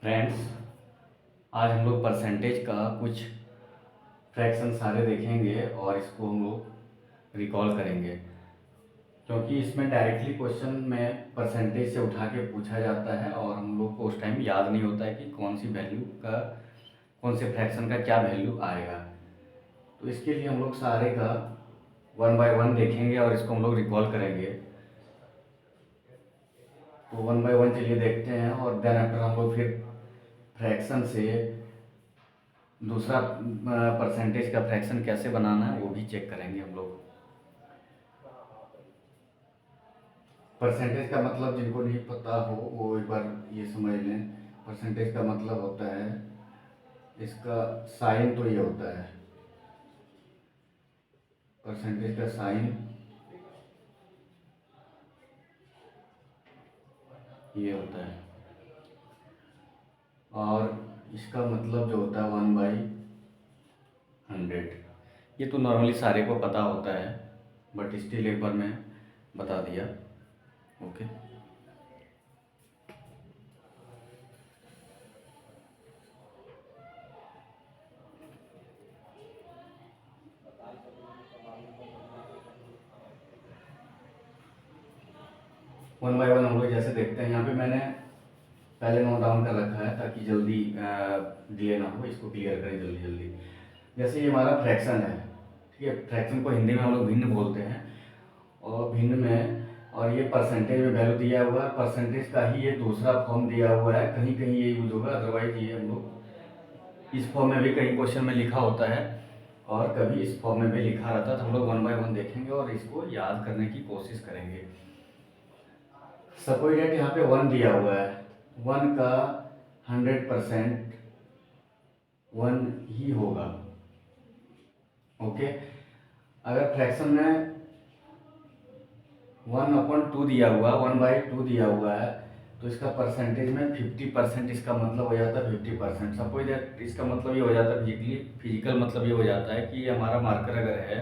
Friends, आज हम लोग परसेंटेज का कुछ फ्रैक्शन सारे देखेंगे और इसको हम लोग रिकॉल करेंगे, क्योंकि इसमें डायरेक्टली क्वेश्चन में परसेंटेज से उठा के पूछा जाता है और हम लोग को उस टाइम याद नहीं होता है कि कौन सी वैल्यू का, कौन से फ्रैक्शन का क्या वैल्यू आएगा। तो इसके लिए हम लोग सारे का वन बाय वन देखेंगे और इसको हम लोग रिकॉल करेंगे। तो वन बाय वन चलिए देखते हैं और देन आफ्टर हम लोग फिर फ्रैक्शन से दूसरा परसेंटेज का फ्रैक्शन कैसे बनाना है वो भी चेक करेंगे हम लोग। परसेंटेज का मतलब जिनको नहीं पता हो वो एक बार ये समझ लें। परसेंटेज का मतलब होता है, इसका साइन तो ये होता है, परसेंटेज का साइन ये होता है और इसका मतलब जो होता है 1/100। ये तो नॉर्मली सारे को पता होता है, बट स्टिल एक बार मैं बता दिया। ओके, 1/1 हम लोग जैसे देखते हैं। यहाँ पे मैंने पहले नोट डाउन कर रखा है ताकि जल्दी डिले ना हो, इसको क्लियर करें जल्दी जल्दी। जैसे ये हमारा फ्रैक्शन है, ठीक है। फ्रैक्शन को हिंदी में हम लोग भिन्न बोलते हैं और भिन्न में, और ये परसेंटेज में वैल्यू दिया हुआ है। परसेंटेज का ही ये दूसरा फॉर्म दिया हुआ है, कहीं कहीं ये यूज होगा, अदरवाइज ये हम लोग इस फॉर्म में भी कहीं क्वेश्चन में लिखा होता है और कभी इस फॉर्म में भी लिखा रहता है। तो हम लोग वन बाय वन देखेंगे और इसको याद करने की कोशिश करेंगे। सपोज डेट यहाँ पे 1 दिया हुआ है, 1 का 100% 1 ही होगा। ओके, अगर फ्रैक्शन में 1/2 दिया हुआ, 1/2 दिया हुआ है, तो इसका परसेंटेज में 50% इसका मतलब हो जाता है 50%। सपोज दैट इसका मतलब ये हो जाता है फिजिकल मतलब ये हो जाता है कि हमारा मार्कर अगर है,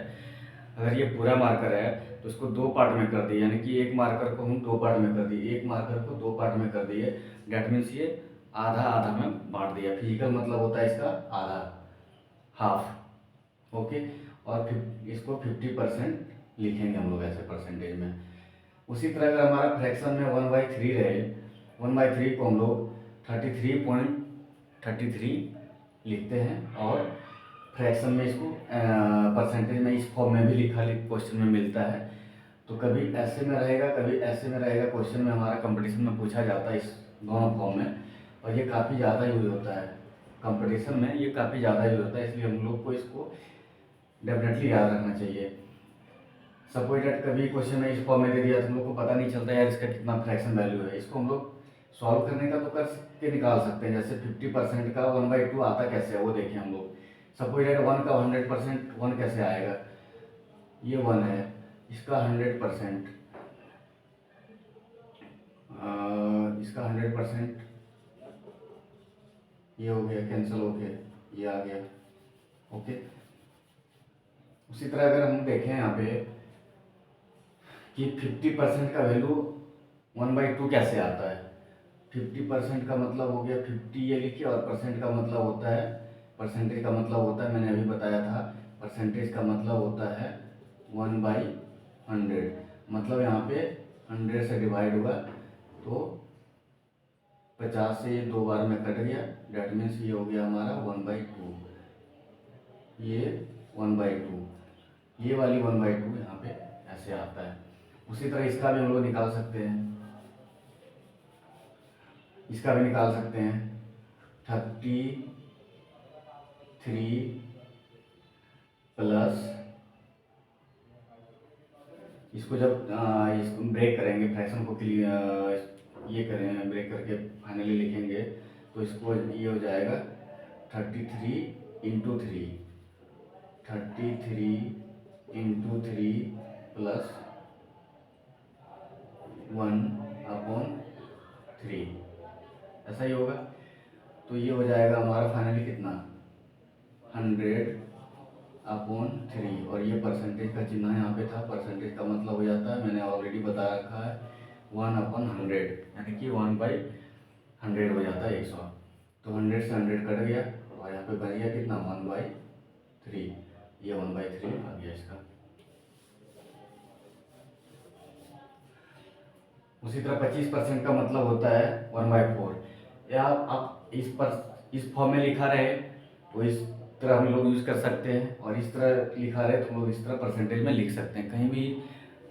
अगर ये पूरा मार्कर है तो इसको दो पार्ट में कर दिए, यानी कि एक मार्कर को हम दो पार्ट में कर दिए, एक मार्कर को दो पार्ट में कर दिए। डैट मीन्स ये आधा आधा में बांट दिया। फिजिकल मतलब होता है इसका आधा, हाफ। ओके, और फिर इसको 50% लिखेंगे हम लोग ऐसे परसेंटेज में। उसी तरह अगर हमारा फ्रैक्शन में 1/3 रहे, 1/3 को हम लोग 33.33 लिखते हैं और फ्रैक्शन में इसको परसेंटेज में इस फॉर्म में भी लिखा क्वेश्चन में मिलता है। तो कभी ऐसे में रहेगा, कभी ऐसे में रहेगा। क्वेश्चन में हमारा कंपटीशन में पूछा जाता है इस दोनों फॉर्म में, और ये काफ़ी ज़्यादा यूज होता है कंपटीशन में, ये काफ़ी ज़्यादा यूज होता है, इसलिए हम लोग को इसको डेफिनेटली याद रखना चाहिए। सपोज डेट कभी क्वेश्चन में इस फॉर्म में दे दिया तो हम लोग को पता नहीं चलता यार इसका कितना फ्रैक्शन वैल्यू है। इसको हम लोग सॉल्व करने का तो कर के निकाल सकते हैं। जैसे 50% का 1/2 आता कैसे है वो देखें हम लोग। सपोज डेट 1 का 100% 1 कैसे आएगा, ये 1 है, इसका 100%, इसका 100% ये हो गया, कैंसिल हो गया, ये आ गया। ओके, उसी तरह अगर हम देखें यहाँ पे कि 50% का वैल्यू 1/2 कैसे आता है। 50% का मतलब हो गया 50 ये लिखिए, और परसेंट का मतलब होता है, परसेंटेज का मतलब होता है, मैंने अभी बताया था, परसेंटेज का मतलब होता है 1/100। मतलब यहाँ पे 100 से डिवाइड हुआ तो 50 से ये दो बार में कट गया। डेट मीन्स ये हो गया हमारा 1/2, ये 1/2, ये वाली 1/2 यहाँ पे ऐसे आता है। उसी तरह इसका भी हम लोग निकाल सकते हैं, इसका भी निकाल सकते हैं। 33 प्लस, इसको जब इसको ब्रेक करेंगे, फ्रैक्शन को ये करें, ब्रेक करके फाइनली लिखेंगे तो इसको ये हो जाएगा 33 × 3, 33 × 3 प्लस 1/3, ऐसा ही होगा। तो ये हो जाएगा हमारा फाइनली कितना, 100/3, और ये परसेंटेज का चिन्ह यहाँ पे था। परसेंटेज का मतलब हो जाता है, मैंने ऑलरेडी बता रखा है, 1/100, यानी कि 1/100 हो जाता है 100। तो 100 से 100 कट गया और यहाँ पे बन गया कितना 1/3, ये 1/3 आ गया इसका। उसी तरह 25% का मतलब होता है 1/4। या आप इस फॉर्म में लिखा रहे तो इस तरह हम लोग यूज़ कर सकते हैं, और इस तरह लिखा रहे तो हम लोग इस तरह परसेंटेज में लिख सकते हैं, कहीं भी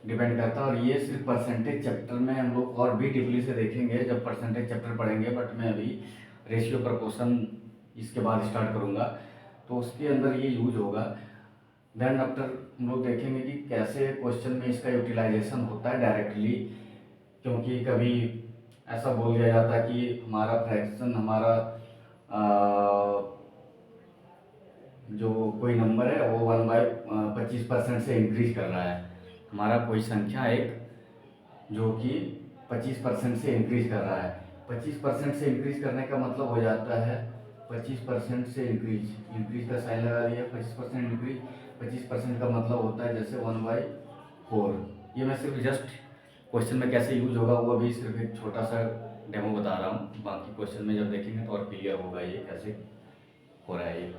डिपेंड करता है। और ये सिर्फ परसेंटेज चैप्टर में हम लोग और भी डीपली से देखेंगे जब परसेंटेज चैप्टर पढ़ेंगे, बट मैं अभी रेशियो प्रपोर्शन इसके बाद स्टार्ट करूँगा तो उसके अंदर ये यूज होगा। देन आफ्टर हम लोग देखेंगे कि कैसे क्वेश्चन में इसका यूटिलाइजेशन होता है डायरेक्टली, क्योंकि कभी ऐसा बोल दिया जाता है कि हमारा फ्रैक्शन, हमारा जो कोई नंबर है वो 1/25% से इंक्रीज कर रहा है। हमारा कोई संख्या एक जो कि 25% से इंक्रीज कर रहा है। 25% से इंक्रीज करने का मतलब हो जाता है 25% से इंक्रीज का साइन लगा दिया, 25% इंक्रीज। 25% का मतलब होता है जैसे 1/4। ये मैं सिर्फ जस्ट क्वेश्चन में कैसे यूज होगा वो अभी सिर्फ एक छोटा सा डेमो बता रहा हूँ, बाकी क्वेश्चन में जब देखेंगे तो और क्लियर होगा ये कैसे हो रहा है। ये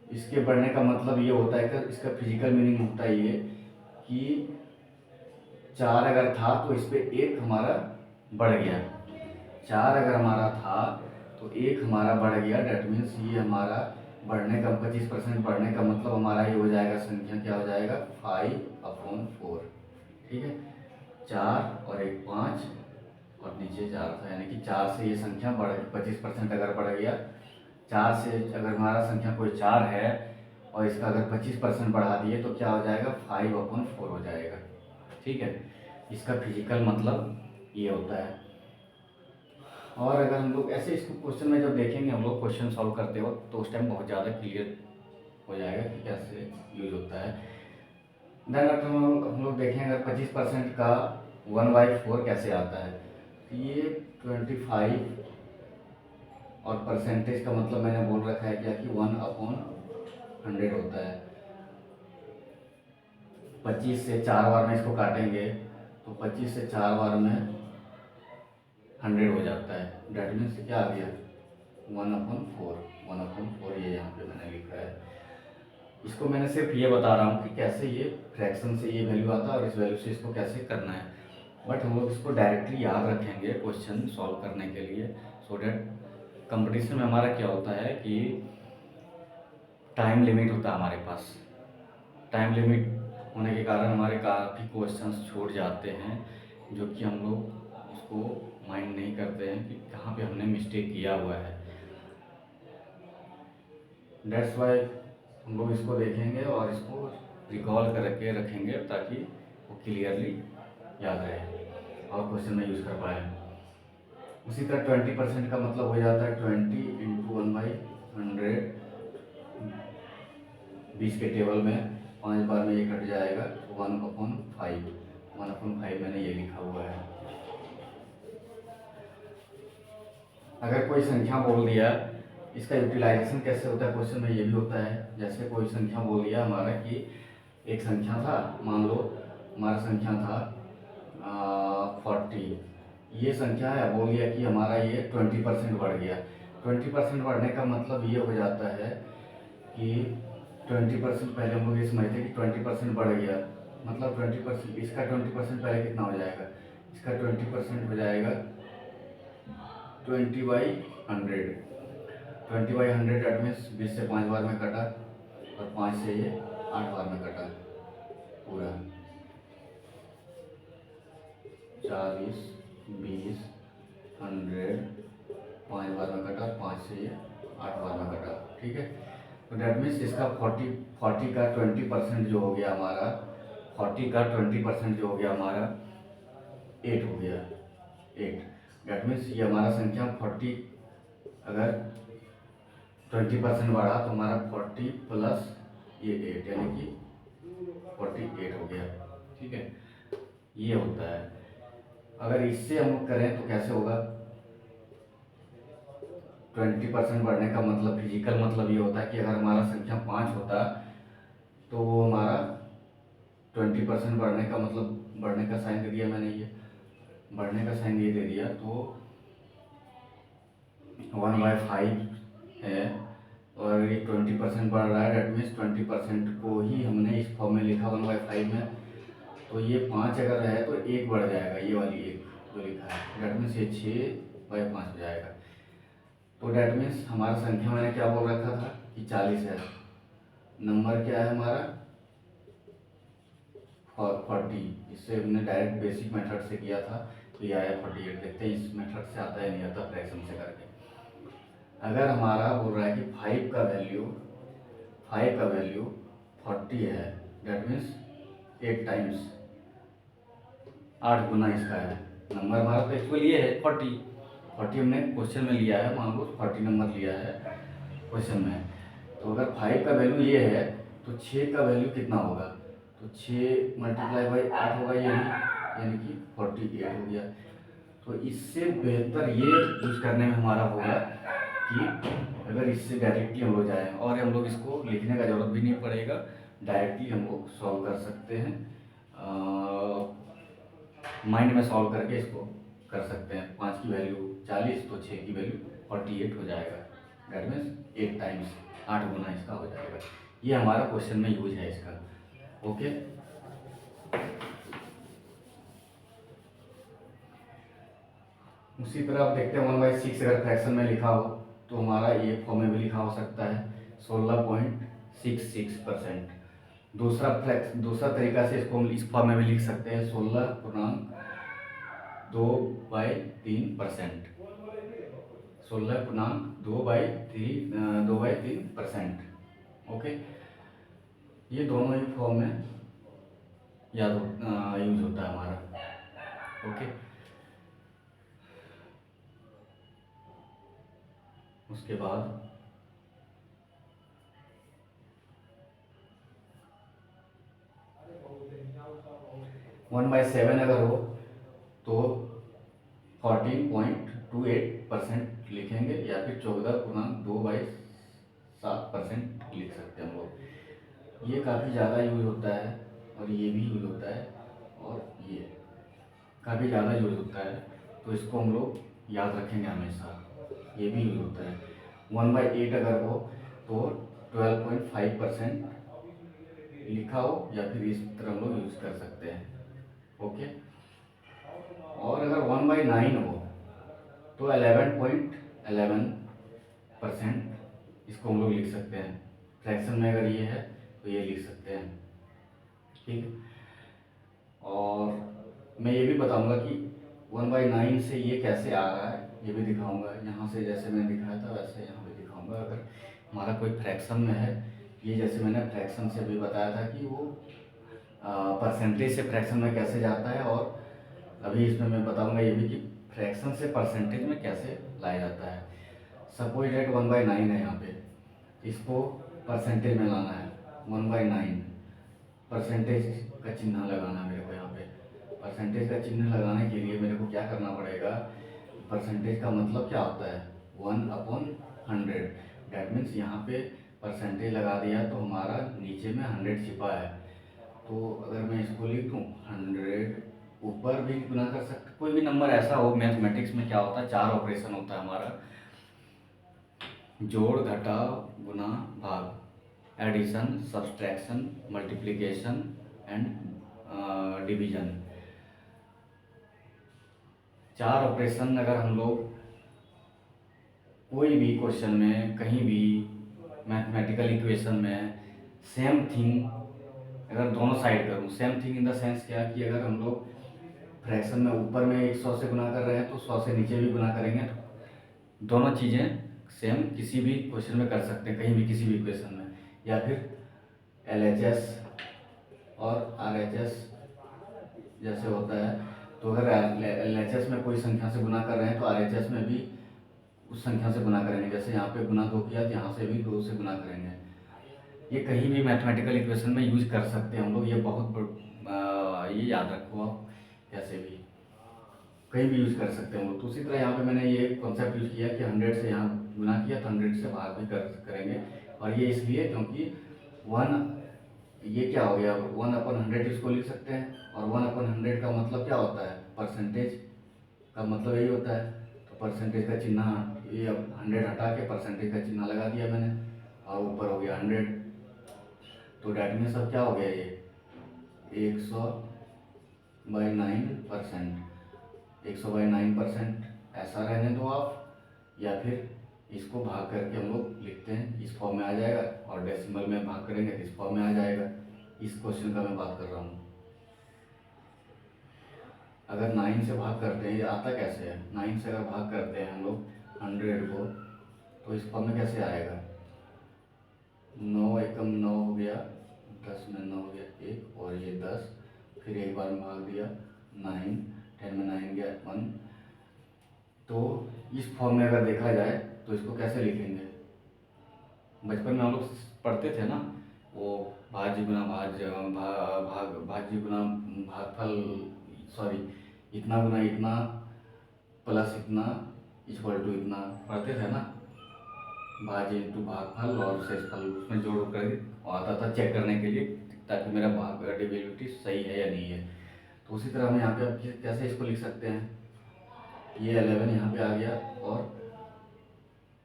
इसके बढ़ने का मतलब ये होता है कि इसका फिजिकल मीनिंग होता है ये कि 4 अगर था तो इस पर 1 हमारा बढ़ गया। 4 अगर हमारा था तो 1 हमारा बढ़ गया। डेट मीन्स ये हमारा बढ़ने का 25% बढ़ने का मतलब हमारा ये हो जाएगा, संख्या क्या हो जाएगा 5/4। ठीक है, 4 और 1 5 और नीचे 4 था, यानी कि 4 से ये संख्या बढ़ 25% अगर बढ़ गया। 4 से अगर हमारा संख्या कोई 4 है और इसका अगर 25% बढ़ा दिए तो क्या हो जाएगा 5/4 हो जाएगा। ठीक है, इसका फिजिकल मतलब ये होता है। और अगर हम लोग ऐसे इसको क्वेश्चन में जब देखेंगे हम लोग क्वेश्चन सॉल्व करते हो तो उस टाइम बहुत ज़्यादा क्लियर हो जाएगा कि कैसे यूज होता है। देन अगर हम लोग देखें अगर 25% का 1/4 कैसे आता है, तो ये 25 और परसेंटेज का मतलब मैंने बोल रखा है क्या कि 1/100 होता है। 25 से 4 बार में इसको काटेंगे तो 25 से 4 बार में 100 हो जाता है। डेट मीन्स क्या आ गया 1/4 ये यहाँ पे मैंने लिखा है। इसको मैंने सिर्फ ये बता रहा हूँ कि कैसे ये फ्रैक्शन से ये वैल्यू आता है और इस वैल्यू से इसको कैसे करना है, बट हम लोग इसको डायरेक्टली याद रखेंगे क्वेश्चन सॉल्व करने के लिए। सो डेट कंपटीशन में हमारा क्या होता है कि टाइम लिमिट होता है हमारे पास। टाइम लिमिट होने के कारण हमारे काफ़ी क्वेश्चंस छूट जाते हैं, जो कि हम लोग उसको माइंड नहीं करते हैं कि कहाँ पे हमने मिस्टेक किया हुआ है। डेट्स वाई हम लोग इसको देखेंगे और इसको रिकॉल करके रखेंगे ताकि वो क्लियरली याद रहे और क्वेश्चन में यूज़ कर पाए। उसी तरह 20% का मतलब हो जाता है 20 × 1/100। 20 के टेबल में 5 बार में ये कट जाएगा 1/5। 1/5 मैंने ये लिखा हुआ है। अगर कोई संख्या बोल दिया, इसका यूटिलाइजेशन कैसे होता है क्वेश्चन में ये भी होता है। जैसे कोई संख्या बोल दिया हमारा कि एक संख्या था, मान लो हमारा संख्या था 40। ये संख्या है, बोल दिया कि हमारा ये 20% बढ़ गया। 20% बढ़ने का मतलब ये हो जाता है कि 20% पहले हम लोग ये समझते हैं कि 20% बढ़ गया, मतलब 20%। इसका 20% पहले कितना हो जाएगा, इसका 20% हो जाएगा 20/100। 20/100 डेट मीन्स 20 से 5 बार में कटा और 5 से ये 8 बार में कटा पूरा। 40 20 100 5 बार में कटा, 5 से ये 8 बार में कटा। ठीक है, तो डेट मीन्स इसका 40 का 20% जो हो गया हमारा, 40 का 20% जो हो गया हमारा 8 हो गया 8। डेट मीन्स ये हमारा संख्या 40 अगर 20% बढ़ा तो हमारा 40 प्लस ये 8 यानी कि 48 हो गया। ठीक है, ये होता है। अगर इससे हम लोग करें तो कैसे होगा, 20% बढ़ने का मतलब फिजिकल मतलब ये होता है कि अगर हमारा संख्या 5 होता तो वो हमारा 20% बढ़ने का मतलब, बढ़ने का साइन दे दिया मैंने, ये बढ़ने का साइन ये दे दिया तो 1/5 है और ये 20% बढ़ रहा है, डेट मीन्स 20% को ही हमने इस फॉर्म में लिखा 1/5 में। तो ये 5 अगर है तो 1 बढ़ जाएगा, ये वाली 1 जो लिखा है, डेट मीन्स ये 6/5 हो जाएगा। तो डेट मीन्स हमारा संख्या मैंने क्या बोल रखा था कि 40 है, नंबर क्या है हमारा 40। इससे हमने डायरेक्ट बेसिक मेथड से किया था तो ये आया 48। देखते हैं इस मेथड से आता है नहीं आता, फ्रैक्शन से करके। अगर हमारा बोल रहा है कि 5 का वैल्यू 40 है, डेट मीन्स 8 टाइम्स, 8 गुना इसका है। नंबर हमारा तो एक्चुअल ये है 40 हमने क्वेश्चन में लिया है, मान लो 40 नंबर लिया है क्वेश्चन में। तो अगर 5 का वैल्यू ये है तो 6 का वैल्यू कितना होगा, तो 6 मल्टीप्लाई बाई 8 होगा, यानी कि 48 हो गया। तो इससे बेहतर ये यूज करने में हमारा होगा कि अगर इससे डायरेक्टली हम लोग जाएँ और हम लोग इसको लिखने का ज़रूरत भी नहीं पड़ेगा, डायरेक्टली हम लोग सॉल्व कर सकते हैं, माइंड में सॉल्व करके इसको कर सकते हैं। 5 की वैल्यू 40 तो 6 की वैल्यू 48 हो जाएगा, डेट मीन्स 8 टाइम्स, 8 गुना इसका हो जाएगा। ये हमारा क्वेश्चन में यूज है इसका। ओके, उसी तरह आप देखते हैं 1/6 अगर फ्रैक्शन में लिखा हो तो हमारा ये फॉर्म में भी लिखा हो सकता है 16.66%। दूसरा तरीका से इसको हम इस फॉर्म में भी लिख सकते हैं 16.2/3%। 16.2/3%। ओके, ये दोनों ही फॉर्म में यूज होता है हमारा। ओके, उसके बाद 1/7 अगर हो तो 14.28% लिखेंगे, या फिर 14.2/7% लिख सकते हैं हम लोग। ये काफ़ी ज़्यादा यूज होता है और ये भी यूज होता है और ये काफ़ी ज़्यादा यूज होता है, तो इसको हम लोग याद रखेंगे हमेशा, ये भी यूज होता है। 1/8 अगर हो तो 12.5% लिखा हो, या फिर इस तरह हम लोग यूज कर सकते हैं। ओके, और अगर 1/9 हो तो 11.11% इसको हम लोग लिख सकते हैं। फ्रैक्शन में अगर ये है तो ये लिख सकते हैं, ठीक है। और मैं ये भी बताऊंगा कि 1/9 से ये कैसे आ रहा है, ये भी दिखाऊंगा। यहाँ से जैसे मैंने दिखाया था वैसे यहाँ पे दिखाऊंगा। अगर हमारा कोई फ्रैक्शन में है, ये जैसे मैंने फ्रैक्शन से भी बताया था कि वो परसेंटेज से फ्रैक्शन में कैसे जाता है, और अभी इसमें मैं बताऊंगा ये भी कि फ्रैक्शन से परसेंटेज में कैसे लाया जाता है। सपोज डेट 1/9 है, यहाँ पे इसको परसेंटेज में लाना है। 1/9 परसेंटेज का चिन्ह लगाना है मेरे को। यहाँ पे परसेंटेज का चिन्ह लगाने के लिए मेरे को क्या करना पड़ेगा, परसेंटेज का मतलब क्या होता है 1/100। डैट मीन्स यहाँ पे परसेंटेज लगा दिया तो हमारा नीचे में 100 छिपा है। तो अगर मैं इसको लिख दूँ 100, ऊपर भी गुना कर सकते, कोई भी नंबर ऐसा हो। मैथमेटिक्स में क्या होता है, 4 ऑपरेशन होता है हमारा, जोड़, घटाव, गुना, भाग, addition, subtraction, multiplication and division. 4 operation अगर हम लोग कोई भी क्वेश्चन में, कहीं भी मैथमेटिकल इक्वेशन में सेम थिंग अगर दोनों साइड करूँ, same thing in the sense क्या कि अगर हम लोग फ्रैक्शन में ऊपर में 100 से गुना कर रहे हैं तो 100 से नीचे भी गुना करेंगे, तो दोनों चीज़ें सेम किसी भी क्वेश्चन में कर सकते हैं, कहीं भी किसी भी इक्वेशन में। या फिर LHS और RHS जैसे होता है, तो अगर LHS में कोई संख्या से गुना कर रहे हैं तो RHS में भी उस संख्या से गुना करेंगे। जैसे यहाँ पे गुना 2 किया तो यहाँ से भी 2 से गुना करेंगे। ये कहीं भी मैथमेटिकल इक्वेशन में यूज कर सकते हैं हम लोग। ये ये याद रखो आप, कैसे भी कहीं भी यूज कर सकते हैं हम लोग। तो उसी तरह यहाँ पे मैंने ये कॉन्सेप्ट यूज किया कि 100 से यहाँ गुना किया तो 100 से भाग भी करेंगे। और ये इसलिए क्योंकि 1, ये क्या हो गया, 1/100 इसको लिख सकते हैं, और 1/100 का मतलब क्या होता है, परसेंटेज का मतलब यही होता है। तो परसेंटेज का चिन्ह ये अब 100 हटा के परसेंटेज का चिन्ह लगा दिया मैंने और ऊपर हो गया 100। तो डैट मीन्स अब क्या हो गया, ये 100/9%। 100/9% ऐसा रहने दो आप, या फिर इसको भाग करके हम लोग लिखते हैं, इस फॉर्म में आ जाएगा, और डेसिमल में भाग करेंगे तो इस फॉर्म में आ जाएगा। इस क्वेश्चन का मैं बात कर रहा हूँ। अगर 9 से भाग करते हैं, ये आता कैसे है, 9 से अगर भाग करते हैं हम लोग 100 को, तो इस फॉर्म में कैसे आएगा, 9 एकम 9 हो गया, 10 में 9 हो गया 1, और ये 10, फिर एक बार में भाग दिया 9, 10 में 9 गया 1। तो इस फॉर्म में अगर देखा जाए तो इसको कैसे लिखेंगे, बचपन में हम लोग पढ़ते थे ना, वो भाज्य गुना भाज्य भाग भाज्य गुना भागफल, सॉरी, इतना गुना इतना प्लस इतना इक्वल टू इतना, पढ़ते थे ना, भाज्य इंटू भागफल और शेषफल, उसमें जोड़ कर आता था चेक करने के लिए, ताकि मेरा भाग डिविजिबिलिटी सही है या नहीं है। तो उसी तरह हम यहाँ पे अब कैसे इसको लिख सकते हैं, ये 11 यहाँ पे आ गया और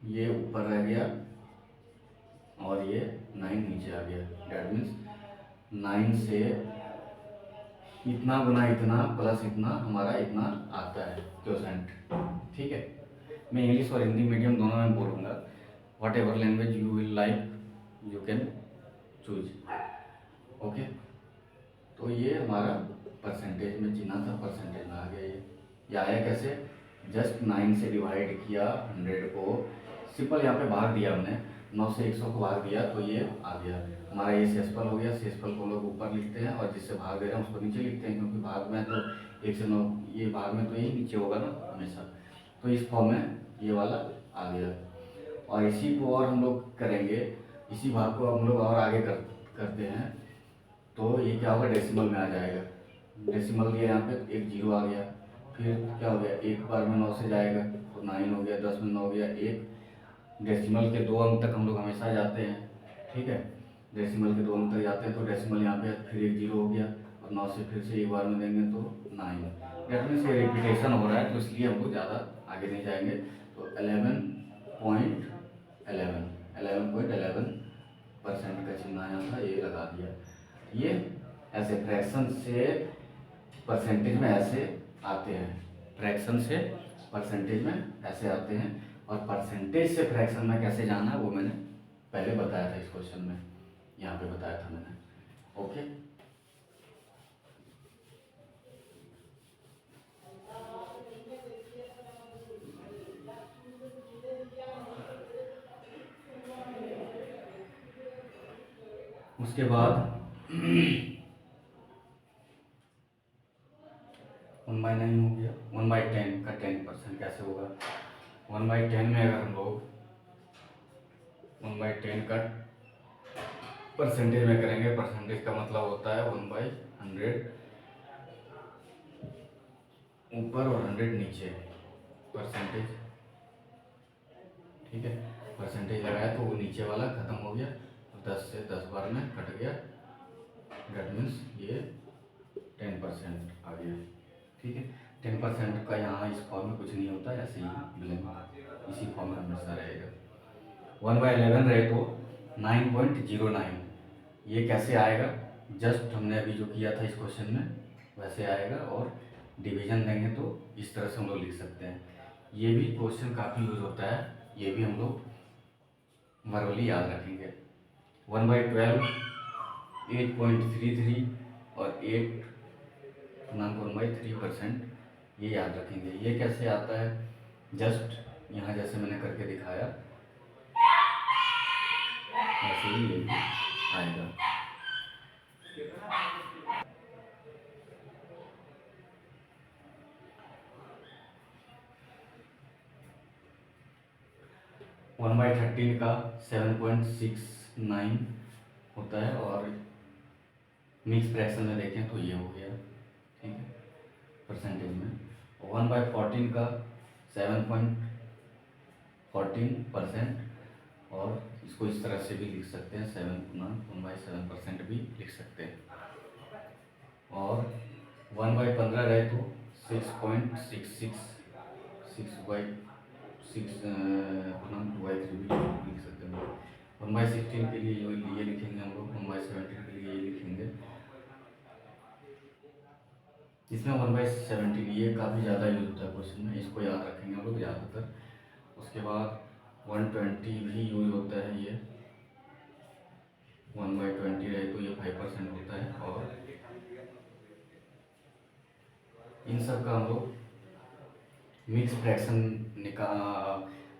ये ऊपर रह गया और ये 9 नीचे आ गया। डैट मीन्स 9 से इतना गुना इतना प्लस इतना हमारा इतना आता है क्वोशेंट। ठीक है, मैं इंग्लिश और हिंदी मीडियम दोनों में बोलूँगा, what ever language you will like you can choose. Okay, तो ये हमारा परसेंटेज में चिन्ह था, परसेंटेज में आ गया। ये आया कैसे, जस्ट 9 से डिवाइड किया 100 को, सिंपल यहाँ पे भाग दिया हमने, 9 से 100 को भाग दिया तो ये आ गया हमारा। ये शेषफल हो गया, शेषफल को लोग ऊपर लिखते हैं और जिससे भाग दे रहे हैं उसको नीचे लिखते हैं, क्योंकि भाग में तो 1 से 9, ये भाग में तो यही नीचे होगा ना हमेशा। तो इस फॉर्म में ये वाला आ गया, और इसी को और हम लोग करेंगे, इसी भाग को हम लोग और आगे करते हैं, तो ये क्या होगा, डेसिमल में आ जाएगा। डेसिमल दिया यहाँ पे, एक 0 आ गया, फिर क्या हो गया, एक बार में 9 से जाएगा तो 9 हो गया, 10 में 9 हो गया 1। डेसिमल के 2 अंक तक हम लोग हमेशा जाते हैं। ठीक है, डेसिमल के 2 अंक तक जाते हैं, तो डेसिमल यहाँ पे फिर एक 0 हो गया, और 9 से फिर से एक बार में देंगे तो 9। डेट मीन्स ये रिपीटेशन हो रहा है, तो इसलिए हम लोग ज़्यादा आगे नहीं जाएंगे। तो 11.11% का चिन्ह आया था, ये लगा दिया। ये ऐसे फ्रैक्शन से परसेंटेज में ऐसे आते हैं, फ्रैक्शन से परसेंटेज में ऐसे आते हैं, और परसेंटेज से फ्रैक्शन में कैसे जाना है वो मैंने पहले बताया था, इस क्वेश्चन में यहाँ पे बताया था मैंने। ओके, उसके बाद 1/9 हो गया, 1/10 का 10% कैसे होगा, 1/10 में अगर हम लोग 1/10 का परसेंटेज में करेंगे, परसेंटेज का मतलब होता है 1/100 ऊपर और 100 नीचे, परसेंटेज। ठीक है, परसेंटेज लगाया तो वो नीचे वाला खत्म हो गया, तो 10 से 10 बार में कट गया, डेट मीन्स ये 10% आ गया। ठीक है, 10% का यहाँ इस फॉर्म में कुछ नहीं होता, ऐसे ही ब्लैंक इसी फॉर्म में हमेशा रहेगा। 1/11 रहे तो 9.09, ये कैसे आएगा, जस्ट हमने अभी जो किया था इस क्वेश्चन में वैसे आएगा, और डिवीजन देंगे तो इस तरह से हम लोग लिख सकते हैं। ये भी क्वेश्चन काफ़ी यूज होता है, ये भी हम लोग वर्बली याद रखेंगे। 1/12 8.33 और 8.1/3%, ये याद रखेंगे। ये कैसे आता है, जस्ट यहाँ जैसे मैंने करके दिखाया ऐसे ही ये भी आएगा। 1/13 का 7.69 होता है, और मिक्स फ्रैक्शन में देखें तो ये हो गया। ठीक है, परसेंटेज में 1/14 का 7.14%, और इसको इस तरह से भी लिख सकते हैं, 7/1/7% भी लिख सकते हैं। और 1/15 रहे तो 6.66 सिक्स अपना 2/3 भी लिख सकते हैं। 1/16 के लिए ये लिखेंगे हम लोग, 1/17 के लिए ये लिखेंगे। इसमें 1/17 ये काफ़ी ज़्यादा यूज होता है क्वेश्चन में, इसको याद रखेंगे हम लोग ज़्यादातर। उसके बाद 120 भी यूज होता है, ये 1/20 रहे तो ये 5% होता है। और इन सब का हम लोग मिक्स फ्रैक्शन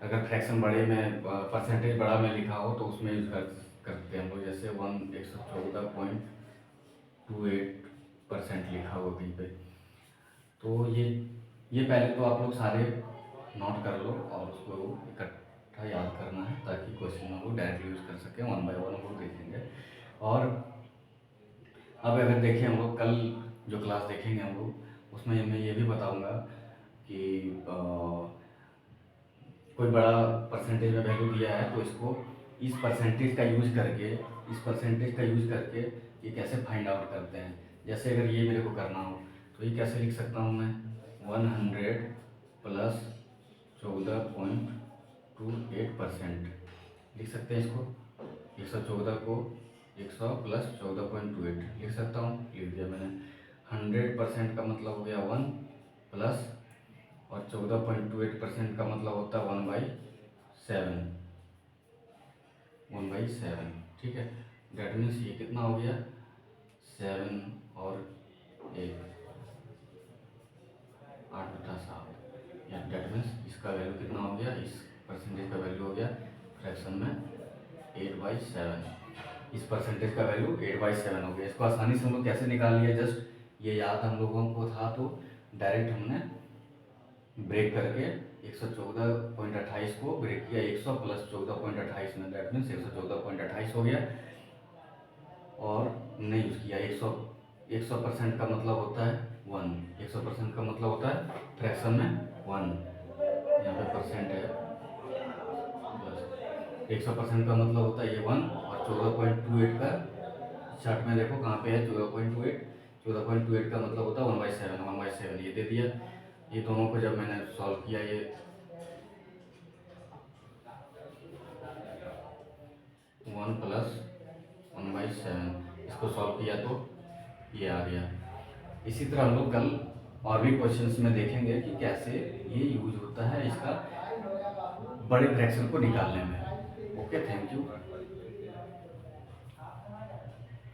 अगर फ्रैक्शन बड़े में परसेंटेज बड़ा में लिखा हो तो उसमें यूज करते हैं हम लोग। जैसे 114.28% लिखा हुआ कहीं पे, तो ये पहले तो आप लोग सारे नोट कर लो और उसको इकट्ठा याद करना है ताकि क्वेश्चन हम लोग डायरेक्टली यूज कर सकें। 1 बाय 1 हम लोग देखेंगे। और अब अगर देखें हम लोग कल जो क्लास देखेंगे हम लोग, उसमें मैं ये भी बताऊंगा कि कोई बड़ा परसेंटेज में वैल्यू दिया है तो इसको इस परसेंटेज का यूज करके ये कैसे फाइंड आउट करते हैं। जैसे अगर ये मेरे को करना हो तो ये कैसे लिख सकता हूँ मैं, 100 प्लस 14.28% लिख सकते हैं इसको। 114 को 100 प्लस 14.28 लिख सकता हूँ, लिख दिया मैंने। 100% का मतलब हो गया 1 प्लस, और 14.28% का मतलब होता है 1/7। ठीक है, डेट मीन्स ये कितना हो गया, 7 और 1 8/7। या डेट मीन्स इसका वैल्यू कितना हो गया, इस परसेंटेज का वैल्यू हो गया फ्रैक्शन में 8/7। इस परसेंटेज का वैल्यू 8/7 हो गया। इसको आसानी से हम लोग कैसे निकाल लिया, जस्ट ये याद हम लोगों को था तो डायरेक्ट हमने ब्रेक करके 114.28 को ब्रेक किया 100 प्लस 14.28 में, दैट मीन्स 114.28 हो गया। और नहीं यूज़ किया 100% का मतलब होता है 1, 100% का मतलब होता है फ्रैक्शन में 1, यहाँ पे परसेंट है प्लस। 100% का मतलब होता है ये 1, और 14.28 का चार्ट में देखो कहाँ पे है 14.28 का मतलब होता है 1/7 ये दे दिया। ये दोनों को जब मैंने सॉल्व किया, ये 1 प्लस 1/7 इसको सॉल्व किया तो ये आ गया। इसी तरह हम लोग कल और भी क्वेश्चंस में देखेंगे कि कैसे ये यूज होता है इसका बड़े फ्रैक्शन को निकालने में। Okay, thank you.